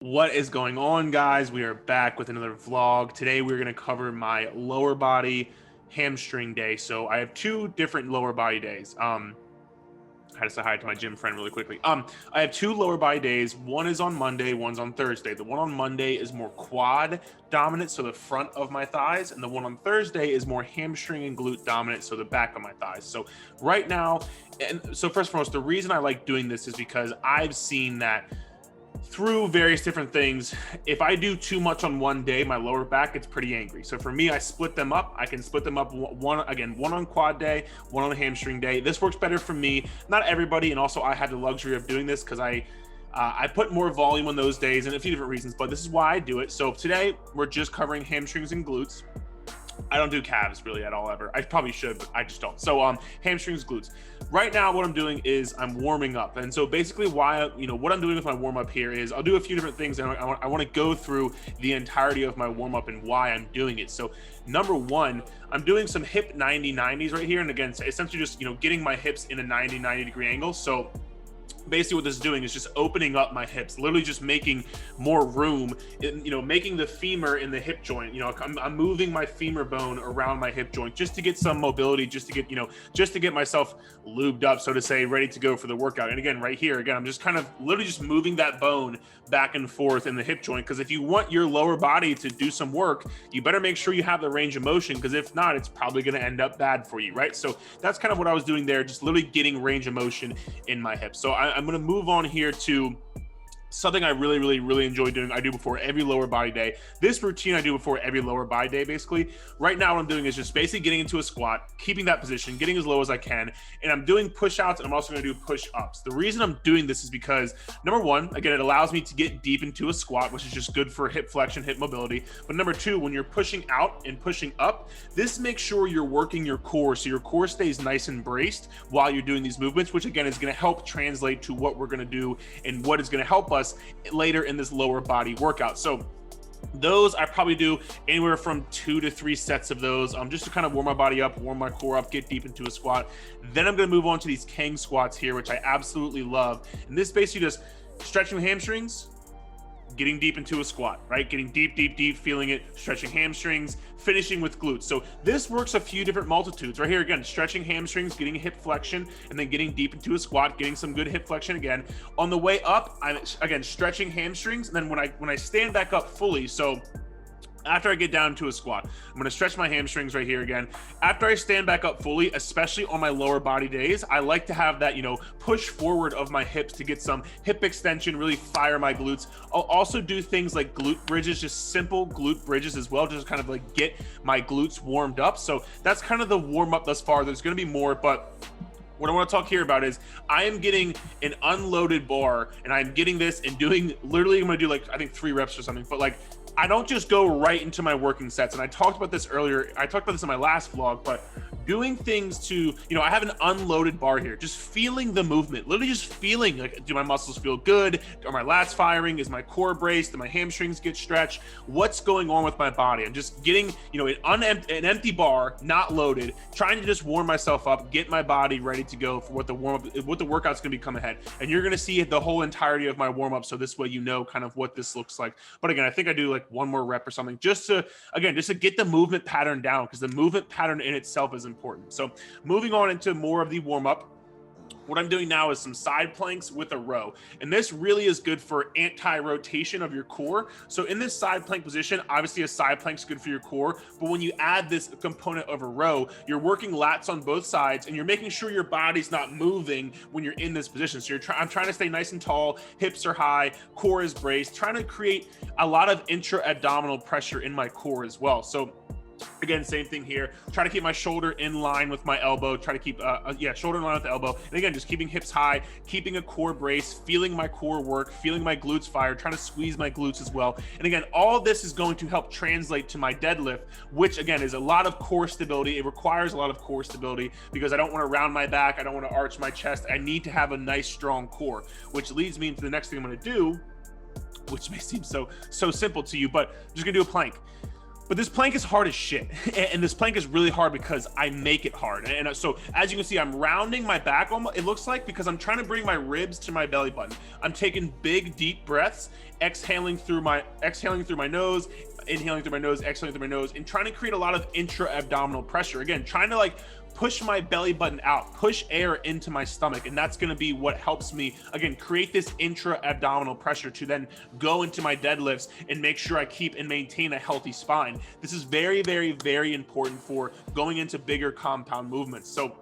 What is going on, guys? We are back with another vlog. Today we're going to cover my lower body hamstring day. So I have two different lower body days. I had to say hi to my gym friend really quickly. I have two lower body days. One is on Monday, one's on Thursday. The one on Monday is more quad dominant, so the front of my thighs, and the one on Thursday is more hamstring and glute dominant, so the back of my thighs. So right now, and so first and foremost, the reason I like doing this is because I've seen that through various different things, if I do too much on one day, my lower back gets pretty angry. So for me, I split them up. I can split them up one on quad day, one on hamstring day. This works better for me, not everybody. And also I have the luxury of doing this because I put more volume on those days and a few different reasons, but this is why I do it. So today we're just covering hamstrings and glutes. I don't do calves really at all ever. I probably should, but I just don't. So hamstrings, glutes. Right now, what I'm doing is I'm warming up. And so basically what I'm doing with my warm up here is I'll do a few different things, and I want to go through the entirety of my warm up and why I'm doing it. So number one, I'm doing some hip 90-90s right here. And again, essentially just, getting my hips in a 90 degree angle. So basically what this is doing is just opening up my hips, literally just making more room, making the femur in the hip joint. I'm moving my femur bone around my hip joint just to get some mobility, just to get myself lubed up, so to say, ready to go for the workout. And again, right here, I'm just kind of literally just moving that bone back and forth in the hip joint. Because if you want your lower body to do some work, you better make sure you have the range of motion, because if not, it's probably going to end up bad for you, right? So that's kind of what I was doing there, just literally getting range of motion in my hips. So I'm going to move on here to something I really enjoy doing. I do before every lower body day. This routine I do before every lower body day, basically. Right now, what I'm doing is just basically getting into a squat, keeping that position, getting as low as I can. And I'm doing push-outs, and I'm also going to do push-ups. The reason I'm doing this is because, number one, again, it allows me to get deep into a squat, which is just good for hip flexion, hip mobility. But number two, when you're pushing out and pushing up, this makes sure you're working your core, so your core stays nice and braced while you're doing these movements, which again is going to help translate to what we're going to do and what is going to help us later in this lower body workout. So those I probably do anywhere from 2 to 3 sets of those, just to kind of warm my body up, warm my core up, get deep into a squat. Then I'm going to move on to these Kang squats here, which I absolutely love. And this basically just stretching the hamstrings, getting deep into a squat, right? Getting deep, feeling it, stretching hamstrings, finishing with glutes. So this works a few different multitudes. Right here, again, stretching hamstrings, getting hip flexion, and then getting deep into a squat, getting some good hip flexion again. On the way up, I'm again stretching hamstrings, and then when I stand back up fully, so after I get down to a squat, I'm going to stretch my hamstrings right here again. After I stand back up fully, especially on my lower body days, I like to have that, push forward of my hips to get some hip extension, really fire my glutes. I'll also do things like glute bridges, just simple glute bridges as well, just kind of like get my glutes warmed up. So that's kind of the warm up thus far. There's going to be more, but what I want to talk here about is I am getting an unloaded bar, and I'm getting this and doing literally, I'm going to do I think 3 reps or something, but I don't just go right into my working sets. And I talked about this earlier. I talked about this in my last vlog, but doing things to, I have an unloaded bar here, just feeling the movement, literally just feeling do my muscles feel good? Are my lats firing? Is my core braced? Do my hamstrings get stretched? What's going on with my body? I'm just getting, an empty bar, not loaded, trying to just warm myself up, get my body ready to go for what the workout's going to become ahead. And you're going to see the whole entirety of my warm up. So this way, kind of what this looks like. But again, I think I do one more rep or something just to get the movement pattern down, because the movement pattern in itself is important. So moving on into more of the warm up, what I'm doing now is some side planks with a row. And this really is good for anti-rotation of your core. So in this side plank position, obviously a side plank is good for your core, but when you add this component of a row, you're working lats on both sides, and you're making sure your body's not moving when you're in this position. So I'm trying to stay nice and tall, hips are high, core is braced, trying to create a lot of intra-abdominal pressure in my core as well. So again, same thing here. Try to keep my shoulder in line with my elbow. Try to keep, shoulder in line with the elbow. And again, just keeping hips high, keeping a core brace, feeling my core work, feeling my glutes fire, trying to squeeze my glutes as well. And again, all this is going to help translate to my deadlift, which again is a lot of core stability. It requires a lot of core stability because I don't want to round my back. I don't want to arch my chest. I need to have a nice, strong core, which leads me into the next thing I'm going to do, which may seem so simple to you, but I'm just going to do a plank. But this plank is hard as shit. And this plank is really hard because I make it hard. And so as you can see, I'm rounding my back almost, it looks like, because I'm trying to bring my ribs to my belly button. I'm taking big, deep breaths, exhaling through my nose, inhaling through my nose, exhaling through my nose, and trying to create a lot of intra-abdominal pressure. Again, trying to like push my belly button out, push air into my stomach. And that's going to be what helps me, again, create this intra-abdominal pressure to then go into my deadlifts and make sure I keep and maintain a healthy spine. This is very, very, very important for going into bigger compound movements. So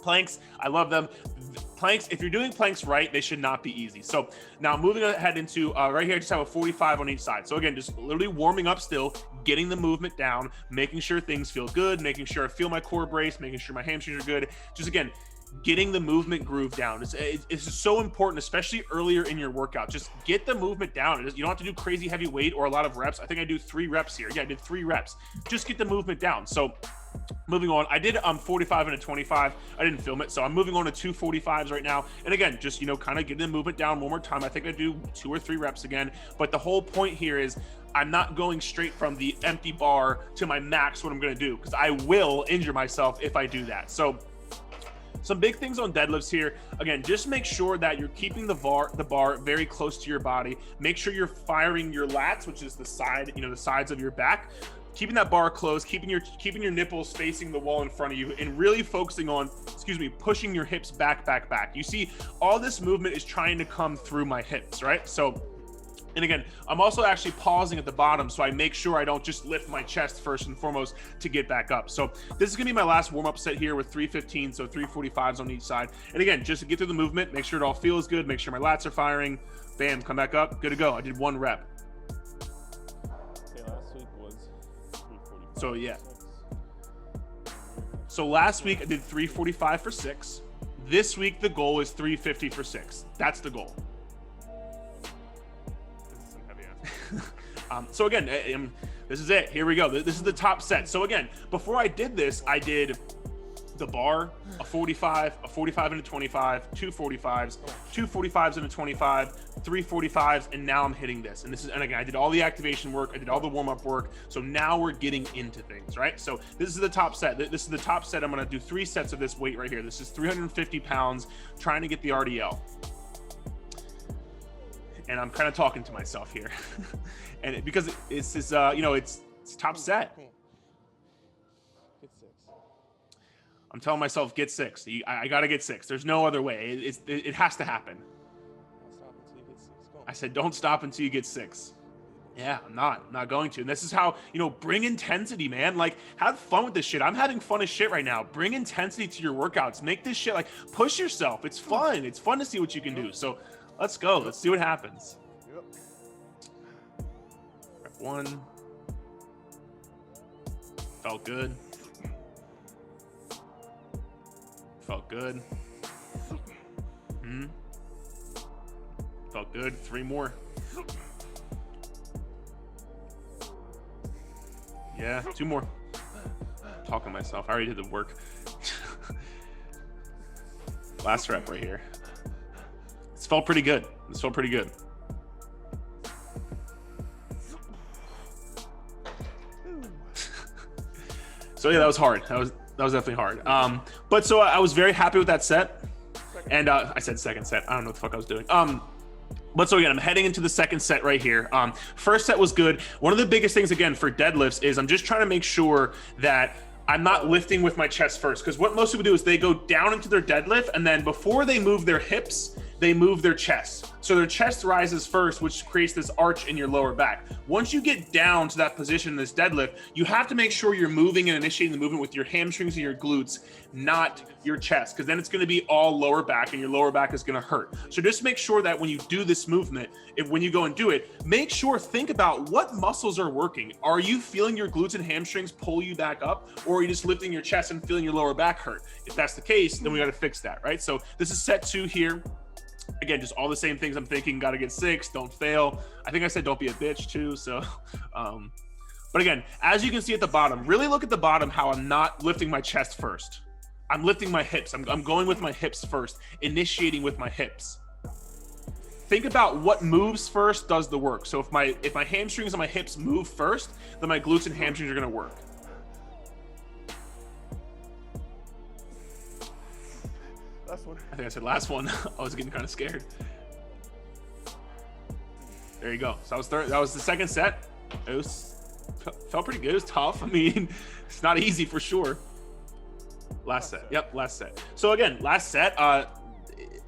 planks, I love them. Planks, if you're doing planks right, they should not be easy. So now moving ahead into right here, I just have a 45 on each side. So again, just literally warming up still, getting the movement down, making sure things feel good, making sure I feel my core brace, making sure my hamstrings are good. Just again, getting the movement groove down. It's so important, especially earlier in your workout. Just get the movement down. You don't have to do crazy heavy weight or a lot of reps. I think I do 3 reps here. Yeah, I did 3 reps. Just get the movement down. So moving on, I did 45 and a 25. I didn't film it, so I'm moving on to 2 45s right now. And again, just, you know, kind of getting the movement down one more time. I think I do 2 or 3 reps again. But the whole point here is I'm not going straight from the empty bar to my max, what I'm going to do, because I will injure myself if I do that. So some big things on deadlifts here. Again, just make sure that you're keeping the bar very close to your body. Make sure you're firing your lats, which is the side, you know, the sides of your back. Keeping that bar close, keeping your nipples facing the wall in front of you, and really focusing on, pushing your hips back. You see, all this movement is trying to come through my hips, right? So, and again, I'm also actually pausing at the bottom, so I make sure I don't just lift my chest first and foremost to get back up. So this is gonna be my last warm-up set here with 315, so 345s on each side. And again, just to get through the movement, make sure it all feels good, make sure my lats are firing, bam, come back up, good to go. I did 1 rep. So yeah. So last week I did 345 for 6. This week the goal is 350 for 6. That's the goal. This is some heavy ass. So again, this is it. Here we go. This is the top set. So again, before I did this, I did the bar, a 45 and a 25, 2 45s, 2 45s and a 25, 3 45s, and now I'm hitting this. And again, I did all the activation work, I did all the warm-up work, so now we're getting into things, right? So this is the top set. This is the top set. I'm gonna do 3 sets of this weight right here. This is 350 pounds, trying to get the RDL. And I'm kind of talking to myself here. And because it's this, you know, it's top set. I'm telling myself, get 6. I got to get 6. There's no other way. It has to happen. I said, don't stop until you get 6. Yeah, I'm not going to. And this is how, you know, bring intensity, man. Like, have fun with this shit. I'm having fun as shit right now. Bring intensity to your workouts. Make this shit, like, push yourself. It's fun. It's fun to see what you can do. So let's go. Let's see what happens. Rep 1. Felt good. Felt good. Felt good. 3 more. Yeah, 2 more. I'm talking to myself. I already did the work. Last rep right here. This felt pretty good. This felt pretty good. So yeah, that was hard. That was definitely hard. But so I was very happy with that set. And I said second set. I don't know what the fuck I was doing. But so again, I'm heading into the second set right here. First set was good. One of the biggest things, again, for deadlifts is I'm just trying to make sure that I'm not lifting with my chest first. Because what most people do is they go down into their deadlift, and then before they move their hips, they move their chest. So their chest rises first, which creates this arch in your lower back. Once you get down to that position in this deadlift, you have to make sure you're moving and initiating the movement with your hamstrings and your glutes, not your chest, because then it's going to be all lower back and your lower back is going to hurt. So just make sure that when you do this movement, when you go and do it, make sure, think about what muscles are working. Are you feeling your glutes and hamstrings pull you back up, or are you just lifting your chest and feeling your lower back hurt? If that's the case, then we got to fix that, right? So this is set 2 here. Again, just all the same things I'm thinking. Got to get 6, don't fail. I think I said don't be a bitch too. So, but again, as you can see at the bottom, really look at the bottom, how I'm not lifting my chest first. I'm lifting my hips. I'm going with my hips first, initiating with my hips. think about what moves first does the work. So if my hamstrings and my hips move first, then my glutes and hamstrings are going to work. Last one. I think I said last one. I was getting kind of scared. There you go. So that was the second set. It felt pretty good. It was tough. I mean, it's not easy for sure. Last set. Yep, last set. So again, last set. I'm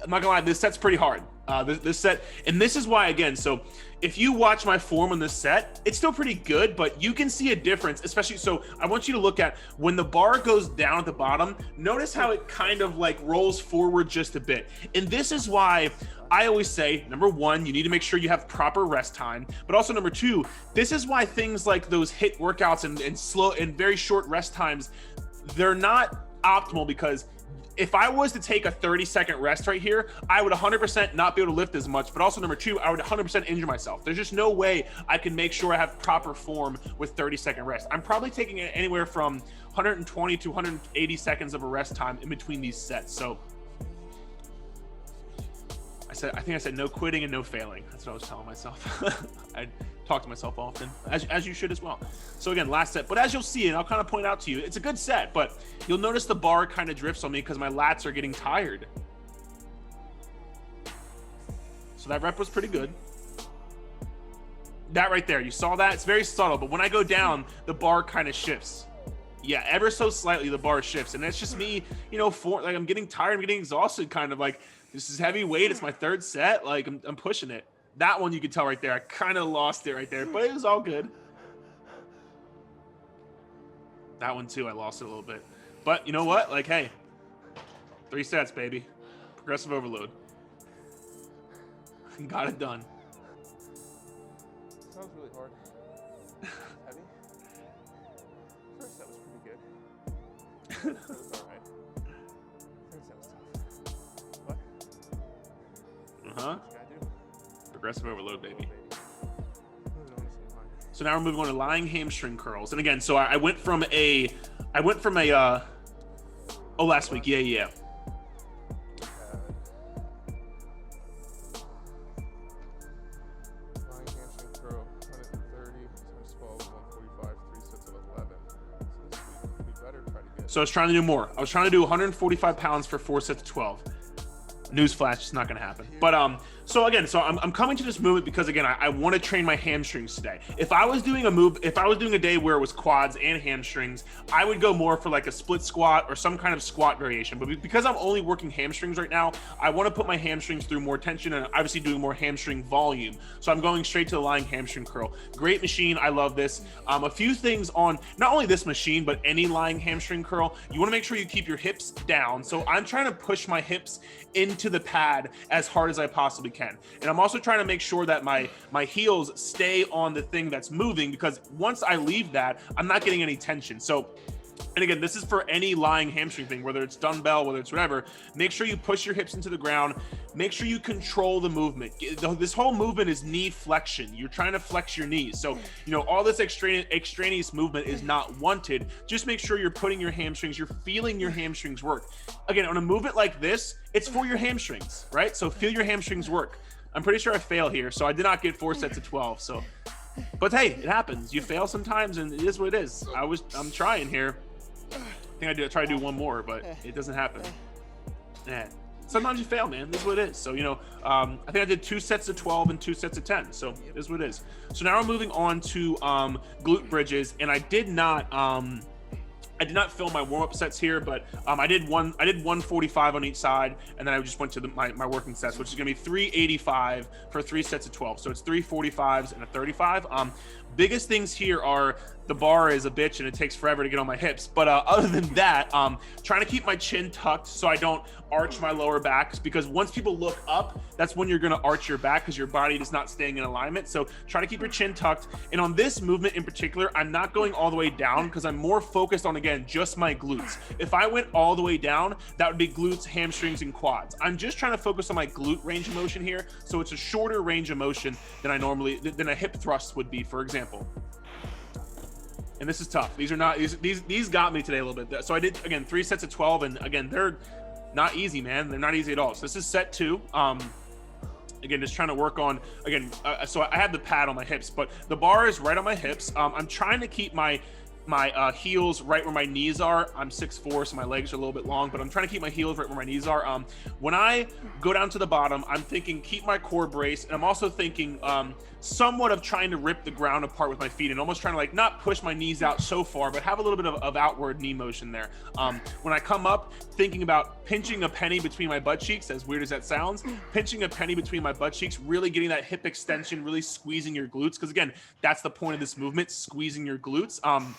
not gonna lie, this set's pretty hard. This set, and this is why, again, so if you watch my form on this set, it's still pretty good, but you can see a difference, especially, so I want you to look at when the bar goes down at the bottom, notice how it kind of like rolls forward just a bit. And this is why I always say, number one, you need to make sure you have proper rest time, but also number two, this is why things like those HIIT workouts and slow and very short rest times, they're not optimal, because if I was to take a 30-second rest right here, I would 100% not be able to lift as much, but also number two, I would 100% injure myself. There's just no way I can make sure I have proper form with 30-second rest. I'm probably taking it anywhere from 120 to 180 seconds of a rest time in between these sets. So I think I said no quitting and no failing. That's what I was telling myself. I talk to myself often, as you should as well. So again, last set, but as you'll see, and I'll kind of point out to you, it's a good set, but you'll notice the bar kind of drifts on me because my lats are getting tired. So that rep was pretty good. That right there, you saw that? It's very subtle, but when I go down, the bar kind of shifts. Yeah, ever so slightly, the bar shifts, and that's just me, you know, like I'm getting tired, I'm getting exhausted, kind of like, this is heavy weight, it's my third set, like I'm pushing it. That one you could tell right there, I kind of lost it right there, but it was all good. That one too, I lost it a little bit. But you know what? Like, hey, 3 sets, baby. Progressive overload. Got it done. Sounds really hard. Heavy. First set was pretty good. It was all right. Third set was tough. What? Uh-huh. What you gotta do? Progressive overload, baby. So now we're moving on to lying hamstring curls. And again, so I went from a oh, last week. Yeah. Lying hamstring curl, 130 times 12, 145, 3 sets of 11. So this week we better try to get. So I was trying to do more. I was trying to do 145 pounds for 4 sets of 12. Newsflash, it's not gonna happen. But so again, I'm coming to this movement because again, I want to train my hamstrings today. If I was doing a day where it was quads and hamstrings, I would go more for like a split squat or some kind of squat variation. But because I'm only working hamstrings right now, I want to put my hamstrings through more tension and obviously doing more hamstring volume. So I'm going straight to the lying hamstring curl. Great machine, I love this. A few things on not only this machine, but any lying hamstring curl, you want to make sure you keep your hips down. So I'm trying to push my hips into the pad as hard as I possibly can. And I'm also trying to make sure that my heels stay on the thing that's moving, because once I leave that, I'm not getting any tension. So, and again, this is for any lying hamstring thing, whether it's dumbbell, whether it's whatever, make sure you push your hips into the ground. Make sure you control the movement. This whole movement is knee flexion. You're trying to flex your knees. So, you know, all this extraneous movement is not wanted. Just make sure you're putting your hamstrings, you're feeling your hamstrings work. Again, on a movement like this, it's for your hamstrings, right? So feel your hamstrings work. I'm pretty sure I fail here, so I did not get 4 sets of 12. So, but hey, it happens. You fail sometimes, and it is what it is. I'm trying here. I think I try to do one more, but it doesn't happen. Yeah. Sometimes you fail, man. This is what it is. So, you know, I think I did 2 sets of 12 and 2 sets of 10. So it is what it is. So now we're moving on to glute bridges, and I did not film my warm-up sets here, but I did 145 on each side, and then I just went to my working sets, which is gonna be 385 for 3 sets of 12. So it's 345s and a 35. Biggest things here are the bar is a bitch and it takes forever to get on my hips. But other than that, trying to keep my chin tucked so I don't arch my lower backs, because once people look up, that's when you're gonna arch your back because your body is not staying in alignment. So try to keep your chin tucked. And on this movement in particular, I'm not going all the way down because I'm more focused on, again, just my glutes. If I went all the way down, that would be glutes, hamstrings, and quads. I'm just trying to focus on my glute range of motion here. So it's a shorter range of motion than a hip thrust would be, for example. And this is tough. These are not, these got me today a little bit. So I did, again, 3 sets of 12, and again, they're not easy, man. They're not easy at all. So this is set 2. Again, just trying to work on, again, so I have the pad on my hips, but the bar is right on my hips. I'm trying to keep my heels right where my knees are. I'm 6'4", so my legs are a little bit long, but I'm trying to keep my heels right where my knees are. When I go down to the bottom, I'm thinking keep my core braced, and I'm also thinking somewhat of trying to rip the ground apart with my feet and almost trying to like not push my knees out so far, but have a little bit of outward knee motion there. When I come up, thinking about pinching a penny between my butt cheeks, as weird as that sounds, pinching a penny between my butt cheeks, really getting that hip extension, really squeezing your glutes, because again, that's the point of this movement, squeezing your glutes. And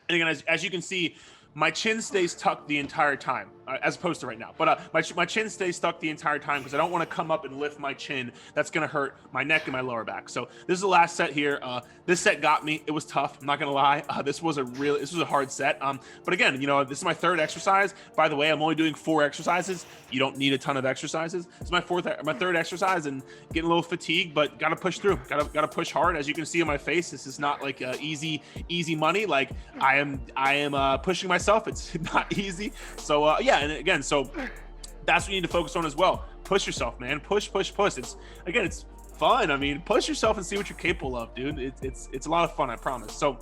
again, as you can see, my chin stays tucked the entire time, as opposed to right now. But my chin stays tucked the entire time because I don't want to come up and lift my chin. That's going to hurt my neck and my lower back. So this is the last set here. This set got me. It was tough. I'm not going to lie. This was a hard set. But again, this is my third exercise. By the way, I'm only doing 4 exercises. You don't need a ton of exercises. It's my third exercise and getting a little fatigued, but got to push through. Got to push hard. As you can see on my face, this is not like easy money. Like I am pushing myself. It's not easy. So yeah, and again, so that's what you need to focus on as well. Push yourself, man. Push. It's fun. I mean, push yourself and see what you're capable of, dude. It's a lot of fun, I promise. So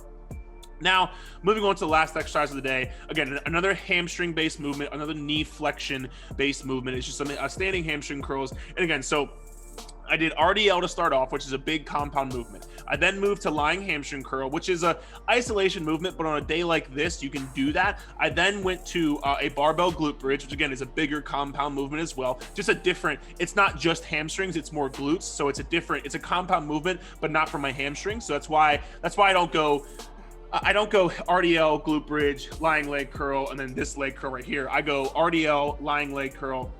now, moving on to the last exercise of the day. Again, another hamstring-based movement, another knee flexion-based movement. It's just a standing hamstring curls. And again, so I did RDL to start off, which is a big compound movement. I then moved to lying hamstring curl, which is a isolation movement, but on a day like this, you can do that. I then went to a barbell glute bridge, which again is a bigger compound movement as well. Just a different, it's not just hamstrings, it's more glutes. So it's a compound movement, but not for my hamstrings. So that's why I don't go RDL, glute bridge, lying leg curl, and then this leg curl right here. I go RDL, lying leg curl,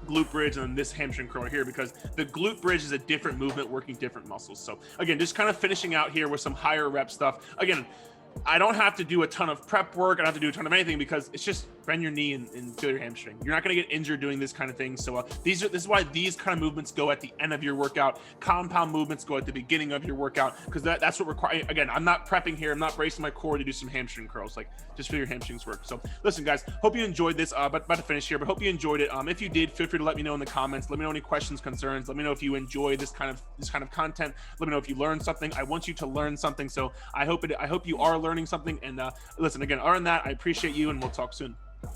glute bridge, and then this hamstring curl right here, because the glute bridge is a different movement working different muscles. So again, just kind of finishing out here with some higher rep stuff. Again, I don't have to do a ton of prep work. I don't have to do a ton of anything because it's just bend your knee and feel your hamstring. You're not going to get injured doing this kind of thing. So this is why these kind of movements go at the end of your workout. Compound movements go at the beginning of your workout, because that's what requires. Again, I'm not prepping here. I'm not bracing my core to do some hamstring curls. Like, just feel your hamstrings work. So listen, guys, hope you enjoyed this. But about to finish here, but hope you enjoyed it. If you did, feel free to let me know in the comments. Let me know any questions, concerns. Let me know if you enjoy this kind of content. Let me know if you learned something. I want you to learn something. So I hope you are learning something. And listen, again, other than that, I appreciate you, and we'll talk soon.